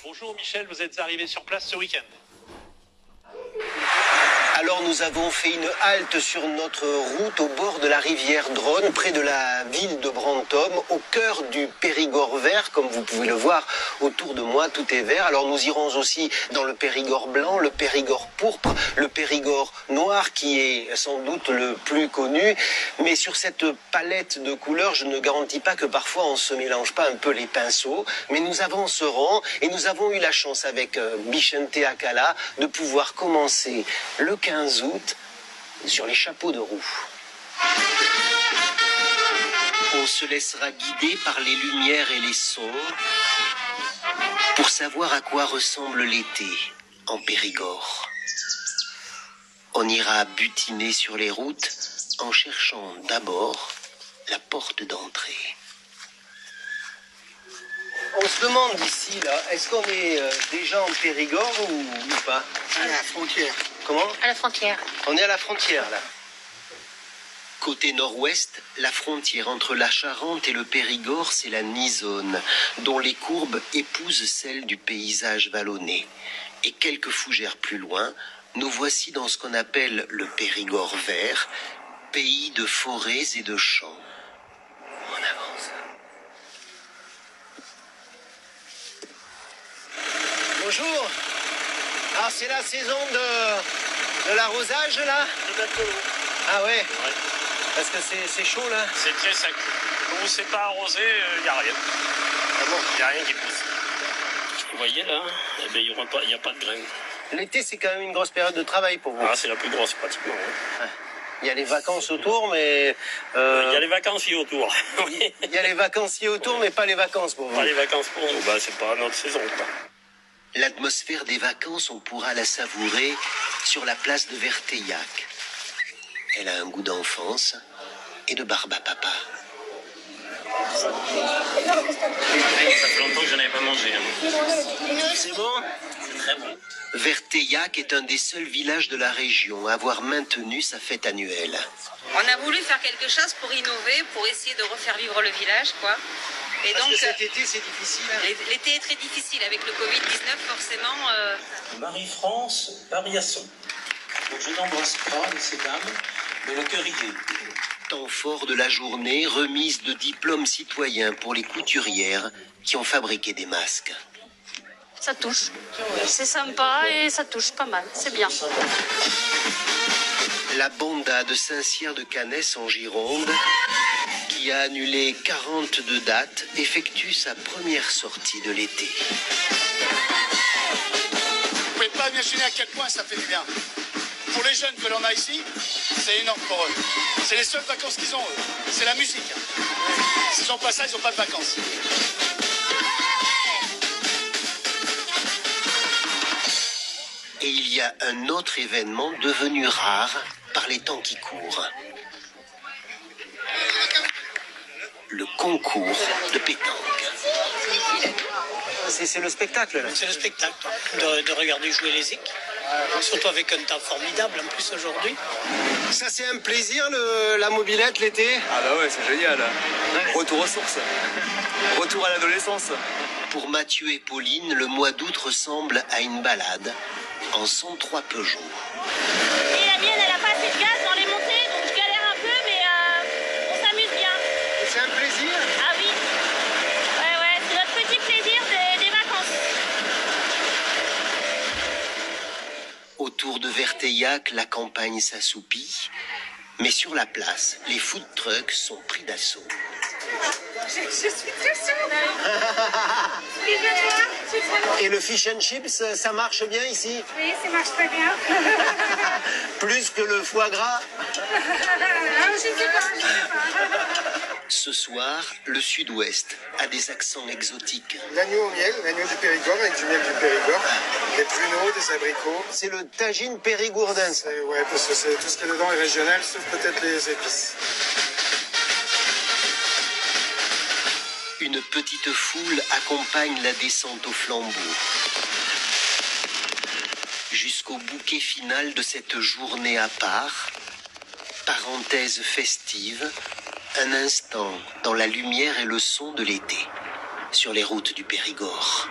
Bonjour Michel, vous êtes arrivé sur place ce week-end. Alors nous avons fait une halte sur notre route au bord de la rivière Dronne, près de la ville de Brantôme, au cœur du Périgord vert. Comme vous pouvez le voir autour de moi, tout est vert. Alors nous irons aussi dans le Périgord blanc, le Périgord pourpre, le Périgord noir qui est sans doute le plus connu. Mais sur cette palette de couleurs, je ne garantis pas que parfois on se mélange pas un peu les pinceaux. Mais nous avancerons et nous avons eu la chance avec Bichente Akala de pouvoir commencer le 15 août sur les chapeaux de roue. On se laissera guider par les lumières et les sons pour savoir à quoi ressemble l'été en Périgord. On ira butiner sur les routes en cherchant d'abord la porte d'entrée. On se demande ici, là, est-ce qu'on est déjà en Périgord ou pas? À la frontière. Comment? À la frontière. On est à la frontière, là. Côté nord-ouest, la frontière entre la Charente et le Périgord, c'est la Nizonne, dont les courbes épousent celles du paysage vallonné. Et quelques fougères plus loin, nous voici dans ce qu'on appelle le Périgord vert, pays de forêts et de champs. On avance. Bonjour. Alors c'est la saison de l'arrosage là? Ah ouais. Parce que c'est chaud là. C'est très sec. Quand vous ne pas arrosé, il n'y a rien. Ah bon? Il n'y a rien qui pousse. Vous voyez là, eh ben, il n'y a pas de graines. L'été c'est quand même une grosse période de travail pour vous. Ah, c'est la plus grosse pratiquement. Hein. Il y a les vacances autour mais... Il y a les vacanciers autour. Oui. Il y a les vacanciers autour mais pas les vacances pour vous. Pas les vacances pour nous, bah, c'est pas notre saison. Quoi. L'atmosphère des vacances, on pourra la savourer sur la place de Verteillac. Elle a un goût d'enfance et de barbe à papa. Ça fait longtemps que je n'avais pas mangé. Hein. C'est bon? C'est très bon. Verteillac est un des seuls villages de la région à avoir maintenu sa fête annuelle. On a voulu faire quelque chose pour innover, pour essayer de refaire vivre le village, quoi. Et Parce donc, que cet été, c'est difficile. Hein. L'été est très difficile avec le Covid-19, forcément. Marie-France Pariasson. Donc je n'embrasse pas ces dames, mais le cœur y est. Temps fort de la journée, remise de diplômes citoyens pour les couturières qui ont fabriqué des masques. Ça touche. C'est sympa et ça touche pas mal. C'est bien. La Bonda de Saint-Cyr-de-Canès en Gironde, qui a annulé 42 dates, effectue sa première sortie de l'été. Vous pouvez pas imaginer à quel point ça fait du bien. Pour les jeunes que l'on a ici, c'est énorme pour eux. C'est les seules vacances qu'ils ont, eux. C'est la musique. S'ils n'ont pas ça, ils n'ont pas de vacances. Et il y a un autre événement devenu rare par les temps qui courent. Le concours de pétanque. C'est le spectacle là. C'est le spectacle, de regarder jouer les équipes, surtout avec un temps formidable en plus aujourd'hui. Ça c'est un plaisir la mobilette l'été. Ah bah ouais, c'est génial. Retour aux sources. Retour à l'adolescence. Pour Mathieu et Pauline, le mois d'août ressemble à une balade en 103 Peugeot. Et la mienne, elle a pas assez de gaz dans les montées, donc je galère un peu, mais on s'amuse bien. C'est un plaisir. Ah oui. Ouais, c'est notre petit plaisir des vacances. Autour de Verteillac, la campagne s'assoupit, mais sur la place, les food trucks sont pris d'assaut. Je suis très sûre. Et le fish and chips, ça marche bien ici? Oui, ça marche très bien. Plus que le foie gras? Je sais pas. Ce soir, le sud-ouest a des accents exotiques. L'agneau au miel, l'agneau du Périgord avec du miel du Périgord, des pruneaux, des abricots. C'est le tagine périgourdin. Ouais, parce que tout ce qui est dedans est régional, sauf peut-être les épices. Une petite foule accompagne la descente au flambeau. Jusqu'au bouquet final de cette journée à part, parenthèse festive, un instant dans la lumière et le son de l'été, sur les routes du Périgord.